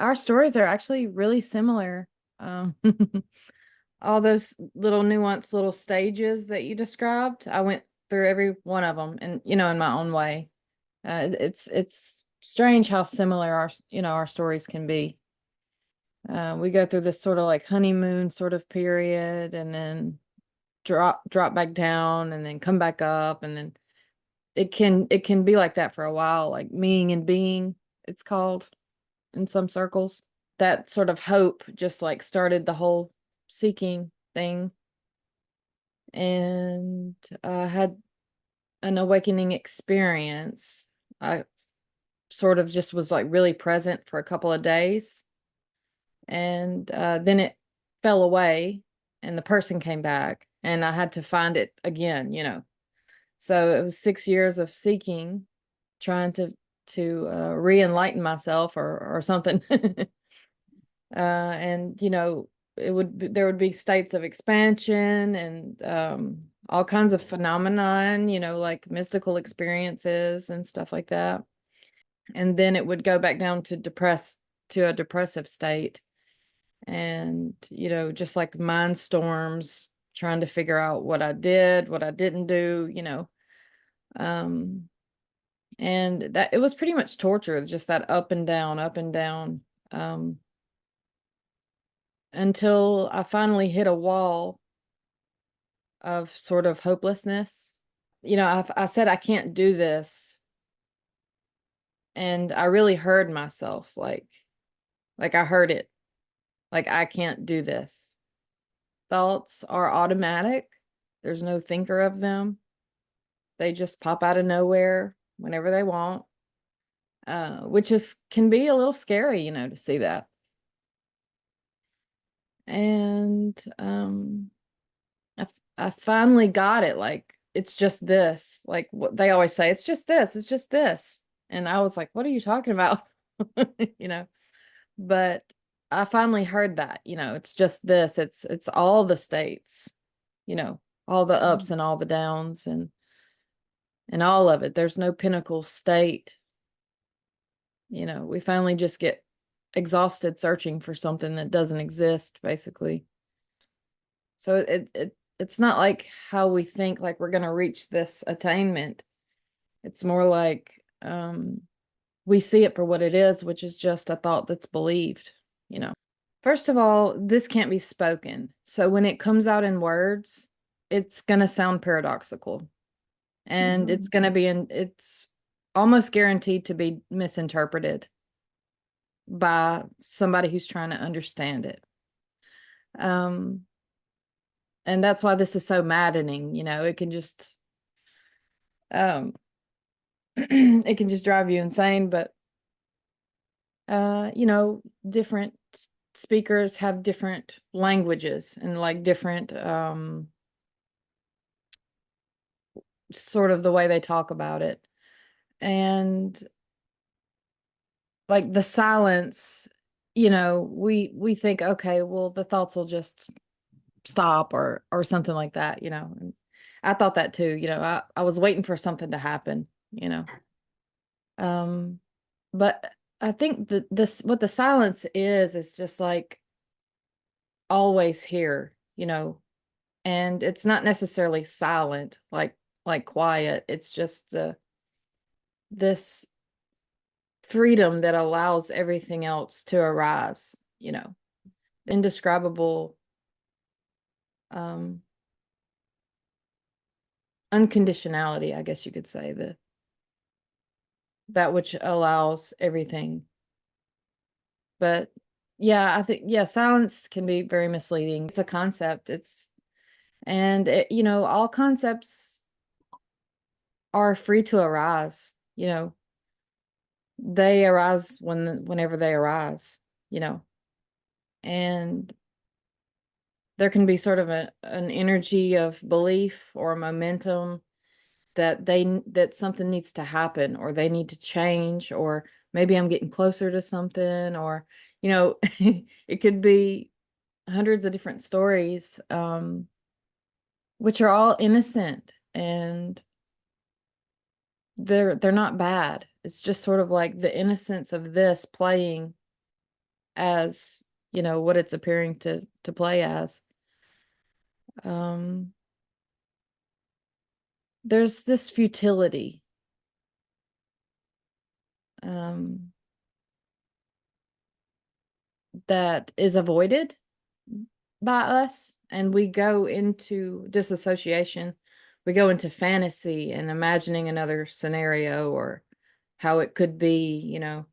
our stories are actually really similar. Um, all those little nuanced little stages that you described, I went through every one of them, and in my own way. It's strange how similar our stories can be. We go through this sort of like honeymoon sort of period, and then drop back down, and then come back up, and then it can be like that for a while, like meaning and being, it's called in some circles. That sort of hope just like started the whole seeking thing, and I had an awakening experience. I sort of just was like really present for a couple of days, and then it fell away, and the person came back, and I had to find it again. So it was 6 years of seeking, trying to re-enlighten myself or something. And there would be states of expansion, and all kinds of phenomenon, like mystical experiences and stuff like that. And then it would go back down to a depressive state, and just like mind storms, trying to figure out what I did, what I didn't do. um and that it was pretty much torture, just that up and down, um until I finally hit a wall of sort of hopelessness. I said I can't do this, and I really heard myself, like I heard it, like I can't do this. Thoughts are automatic. There's no thinker of them. They just pop out of nowhere whenever they want, which is can be a little scary, to see that. And I finally got it. Like, it's just this. Like what they always say, it's just this. It's just this. And I was like, what are you talking about? you know. But I finally heard that. It's just this. It's all the states. All the ups and all the downs, and all of it. There's no pinnacle state. We finally just get exhausted searching for something that doesn't exist, basically. So it's not like how we think, like we're going to reach this attainment. It's more like we see it for what it is, which is just a thought that's believed, you know. First of all, this can't be spoken. So when it comes out in words, it's going to sound paradoxical, and it's almost guaranteed to be misinterpreted by somebody who's trying to understand it. Um, and that's why this is so maddening. It can just um it can just drive you insane. But different speakers have different languages, and like different sort of the way they talk about it. And like the silence, we think, okay, well, the thoughts will just stop or something like that. And I thought that too. I was waiting for something to happen. um but I think that this what the silence is just like always here. And it's not necessarily silent, like quiet. It's just this freedom that allows everything else to arise. Indescribable um unconditionality, I guess you could say, that which allows everything. But yeah, I think, yeah, silence can be very misleading. It's a concept. All concepts are free to arise. They arise whenever they arise. you know and there can be sort of an energy of belief or a momentum that something needs to happen, or they need to change, or maybe I'm getting closer to something, or it could be hundreds of different stories, which are all innocent, and they're not bad. It's just sort of like the innocence of this playing as, you know, what it's appearing to play as. Um, there's this futility. That is avoided by us, and we go into disassociation. We go into fantasy and imagining another scenario or how it could be, you know.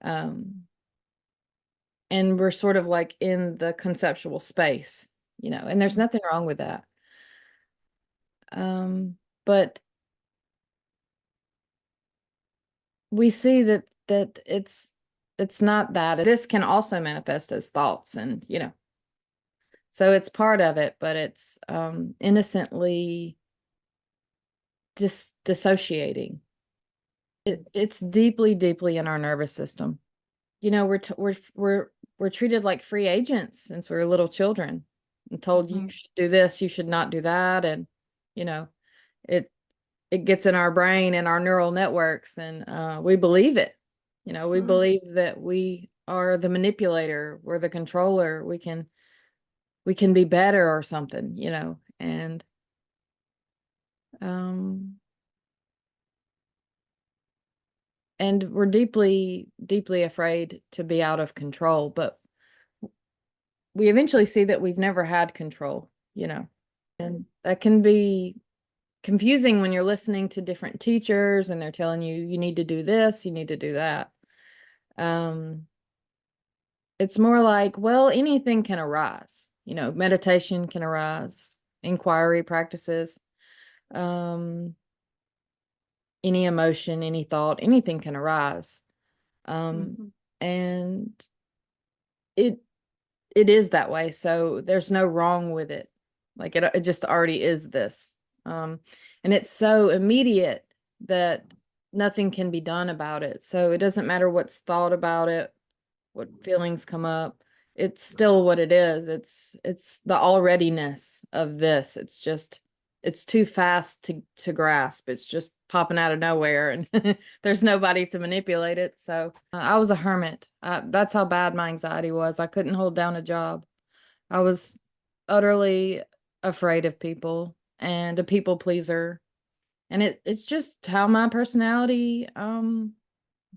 And we're sort of like in the conceptual space, you know, and there's nothing wrong with that. But we see that it's not that. This can also manifest as thoughts, and you know, so it's part of it, but it's innocently dissociating. It's deeply, deeply in our nervous system. You know, we're treated like free agents since we were little children and told you should do this, you should not do that, and you know, it it gets in our brain and our neural networks, and we believe it. You know, we believe that we are the manipulator, we're the controller, we can be better or something, you know, um and we're deeply, deeply afraid to be out of control, but we eventually see that we've never had control, you know, and that can be confusing when you're listening to different teachers and they're telling you, you need to do this, you need to do that. It's more like, well, anything can arise, you know, meditation can arise, inquiry practices, um, any emotion, any thought, anything can arise. And it it is that way, so there's no wrong with it. Like it just already is this. And it's so immediate that nothing can be done about it. So it doesn't matter what's thought about it, what feelings come up. It's still what it is. It's the alreadiness of this. It's just it's too fast to grasp. It's just popping out of nowhere, and there's nobody to manipulate it. So I was a hermit. That's how bad my anxiety was. I couldn't hold down a job. I was utterly afraid of people and a people pleaser. And it's just how my personality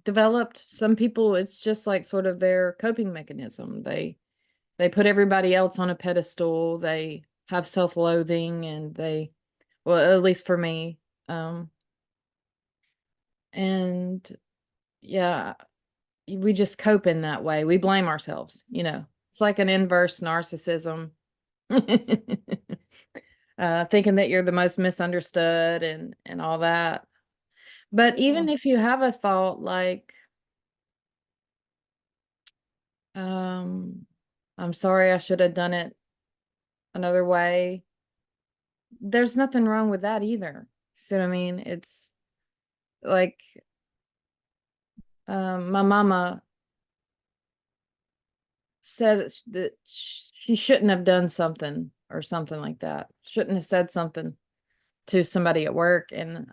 developed. Some people, it's just like sort of their coping mechanism. They put everybody else on a pedestal. They have self-loathing, and well, at least for me. And yeah, we just cope in that way. We blame ourselves, you know. It's like an inverse narcissism. Thinking that you're the most misunderstood and all that. But even if you have a thought like, I'm sorry, I should have done it another way, there's nothing wrong with that either. See what I mean? It's like, my mama said that she shouldn't have done something or something like that. Shouldn't have said something to somebody at work. And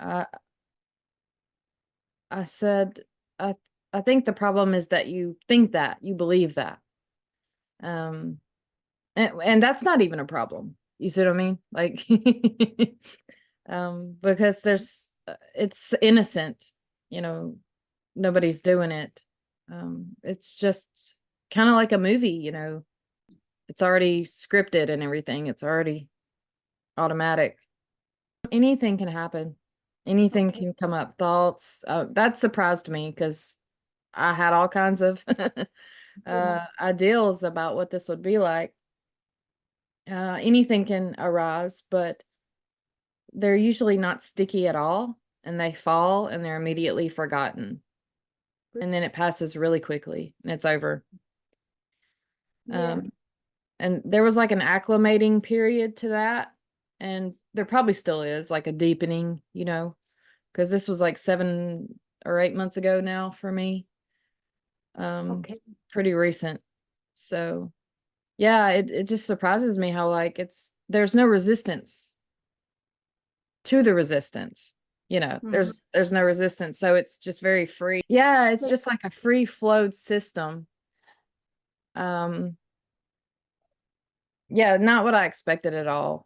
I said, I, I think the problem is that you think that, you believe that. Um, and that's not even a problem. You see what I mean? Like, because it's innocent, you know, nobody's doing it. It's just kind of like a movie, you know, it's already scripted and everything. It's already automatic. Anything can happen. Anything can come up. Thoughts. That surprised me because I had all kinds of ideals about what this would be like. Anything can arise, but they're usually not sticky at all, and they fall and they're immediately forgotten. And then it passes really quickly and it's over. And there was like an acclimating period to that. And there probably still is like a deepening, you know, because this was like 7 or 8 months ago now for me. Pretty recent. So yeah, it just surprises me how like there's no resistance to the resistance. You know, there's no resistance. So it's just very free. Yeah, it's just like a free flowed system. Yeah, not what I expected at all.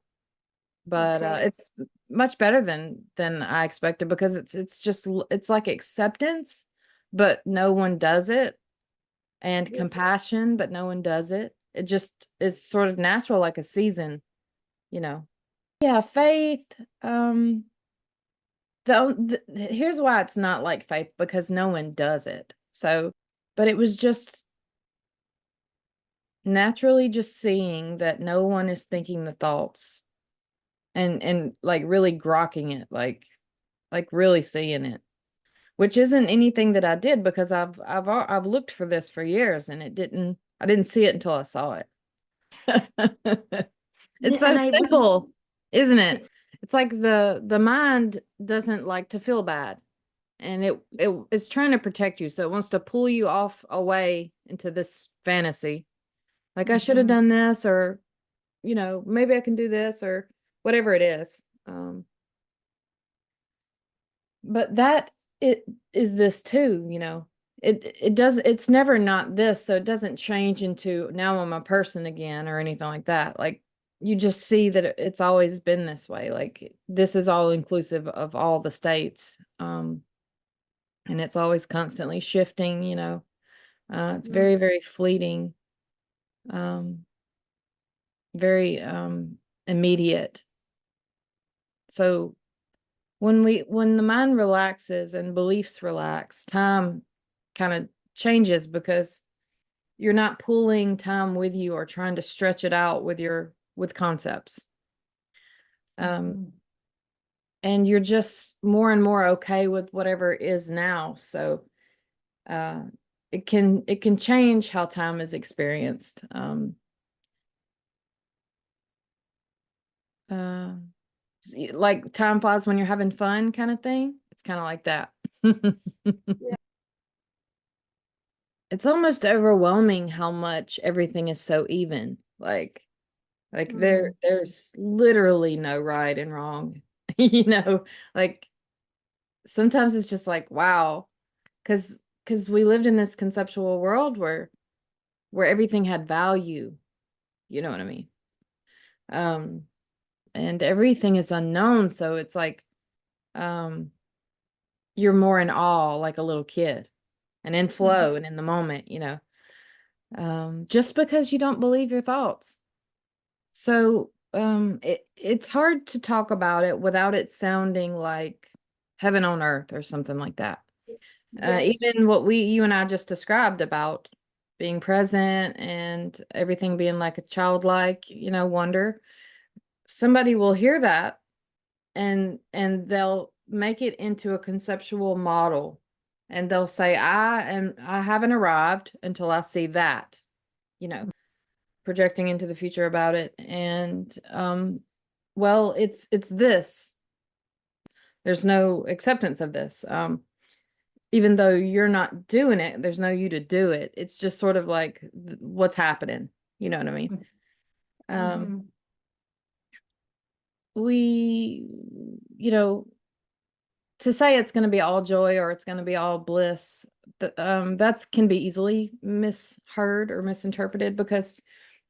But Okay. it's much better than I expected, because it's just it's like acceptance, but no one does it, and Yes. compassion, but no one does it. It just is sort of natural, like a season, you know. Yeah, faith. Um, here's why it's not like faith, because no one does it. So, but it was just naturally just seeing that no one is thinking the thoughts, and like really grokking it, like really seeing it, which isn't anything that I did, because I've looked for this for years, and I didn't see it until I saw it. It's Yeah, so and I really, simple, isn't it? it's It's like the mind doesn't like to feel bad, and it's trying to protect you, so it wants to pull you off away into this fantasy. Like, I should have mhm, done this, or maybe I can do this, or whatever it is. But that it is this too, it's never not this, so it doesn't change into now I'm a person again or anything like that. Like, you just see that it's always been this way. Like, this is all inclusive of all the states. And it's always constantly shifting, it's mm, very, very fleeting, um, very immediate. So when the mind relaxes and beliefs relax, time kind of changes, because you're not pulling time with you or trying to stretch it out with concepts. Um, mhm. and you're just more and more okay with whatever is now. So uh it can change how time is experienced. Uh like time flies when you're having fun kind of thing. It's kind of like that. Yeah. It's almost overwhelming how much everything is so even. Like Mm, there's literally no right and wrong. You know, like sometimes it's just like, wow, because we lived in this conceptual world where everything had value, you know what I mean? Um, and everything is unknown, so it's like um you're more in awe, like a little kid, and in mhm. flow and in the moment, just because you don't believe your thoughts. So it's hard to talk about it without it sounding like heaven on earth or something like that. Yes. Even what you and I just described about being present and everything being like a childlike, wonder. Somebody will hear that, and they'll make it into a conceptual model, and they'll say, I haven't arrived until I see that, you know, projecting into the future about it. And well, it's this. There's no acceptance of this. Even though you're not doing it, there's no you to do it. It's just sort of like what's happening. You know what I mean? Um, Mhm. we, you know, to say it's going to be all joy or it's going to be all bliss, that's can be easily misheard or misinterpreted, because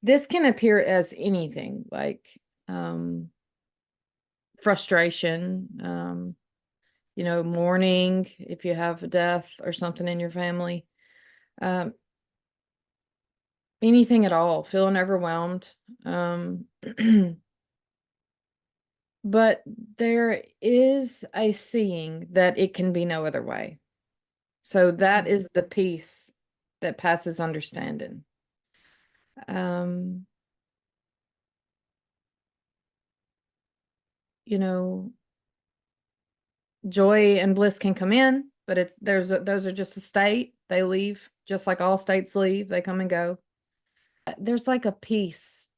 this can appear as anything, like um, frustration, mourning if you have a death or something in your family, um, anything at all, feeling overwhelmed. Um, but there is a seeing that it can be no other way. So that Mhm. is the peace that passes understanding. Um, you know, joy and bliss can come in, but those are just a state. They leave just like all states leave. They come and go. There's like a peace,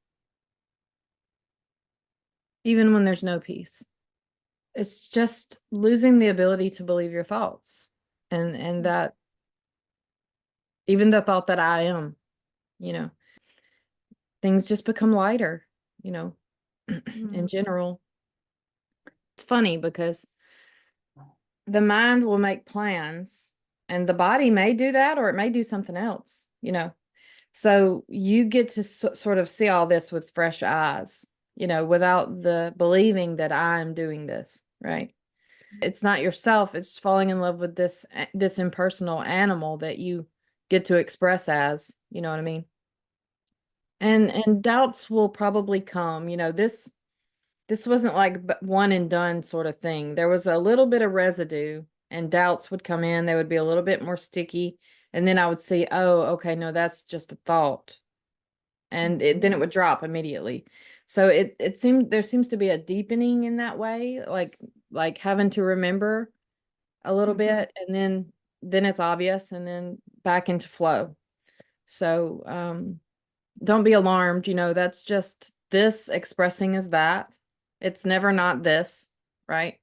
even when there's no peace. It's just losing the ability to believe your thoughts, and that even the thought that I am, you know, things just become lighter, you know, in Mhm. general. It's funny because the mind will make plans, and the body may do that, or it may do something else. So you get to sort of see all this with fresh eyes, without the believing that I'm doing this, right? It's not yourself, it's falling in love with this impersonal animal that you get to express as, you know what I mean? And doubts will probably come, this wasn't like one and done sort of thing. There was a little bit of residue and doubts would come in. They would be a little bit more sticky. And then I would see, oh, okay, no, that's just a thought. And then it would drop immediately. So it seemed there seems to be a deepening in that way, like having to remember a little bit and then it's obvious and then back into flow. So don't be alarmed, that's just this expressing as that. It's never not this, right?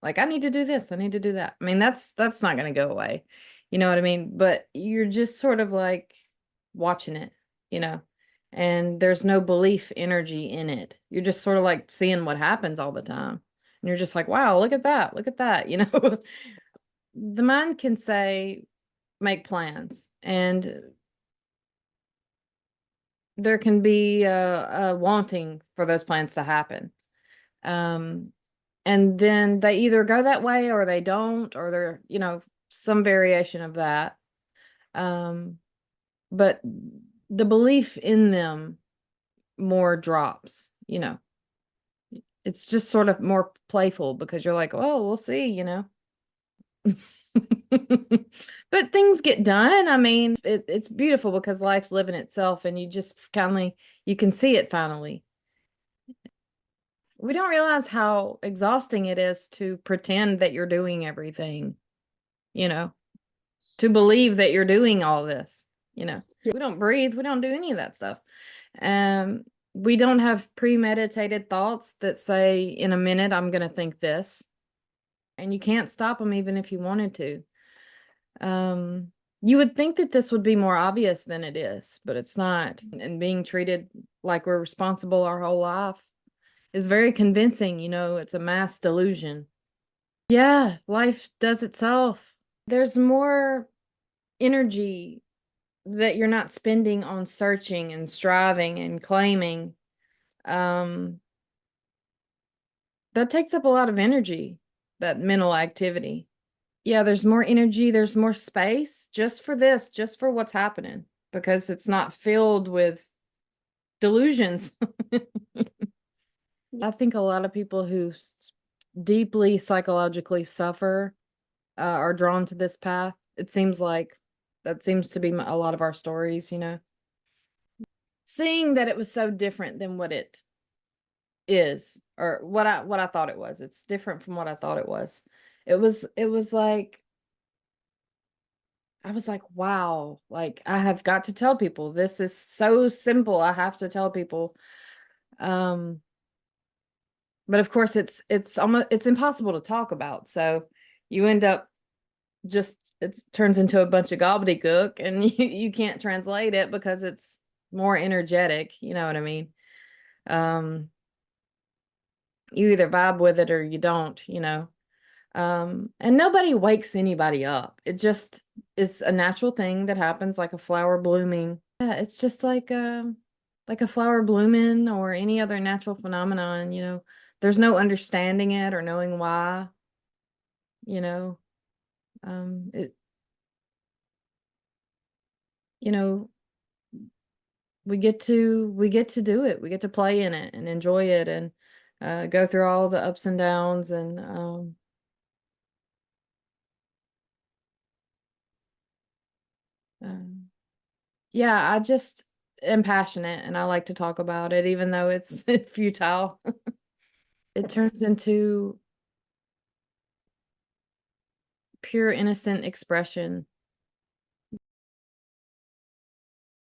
Like I need to do this, I need to do that. I mean, that's not going to go away. You know what I mean? But you're just sort of like watching it, you know. And there's no belief energy in it. You're just sort of like seeing what happens all the time. And you're just like, "Wow, look at that. Look at that." The mind can say make plans and there can be a wanting for those plans to happen. Um, and then they either go that way or they don't, or they're, some variation of that. But the belief in them more drops. It's just sort of more playful because you're like, oh, we'll see. But things get done. I mean, it's beautiful because life's living itself and you just you can see it finally. We don't realize how exhausting it is to pretend that you're doing everything, you know, to believe that you're doing all this. We don't breathe, we don't do any of that stuff. Um, we don't have premeditated thoughts that say, in a minute, I'm going to think this, and you can't stop them even if you wanted to. You would think that this would be more obvious than it is, but it's not. And being treated like we're responsible our whole life is very convincing. It's a mass delusion. Yeah, life does itself. There's more energy that you're not spending on searching and striving and claiming. Um, that takes up a lot of energy, that mental activity. Yeah, there's more energy, there's more space just for this, just for what's happening, because it's not filled with delusions. I think a lot of people who deeply psychologically suffer are drawn to this path. It seems like that seems to be a lot of our stories. Seeing that it was so different than what it is, or what I thought it was. It's different from what I thought it was. It was like I was like, wow, like I have got to tell people this is so simple. I have to tell people. Um, but of course it's impossible to talk about. So you end up just it turns into a bunch of gobbledygook and you can't translate it because it's more energetic, you know what I mean? Um, you either vibe with it or you don't. And nobody wakes anybody up. It just is a natural thing that happens like a flower blooming. Yeah, it's just like a flower blooming or any other natural phenomenon. There's no understanding it or knowing why, you know. It you know, we get to do it. We get to play in it and enjoy it and go through all the ups and downs and um yeah, I just am passionate and I like to talk about it, even though it's futile. It turns into pure innocent expression.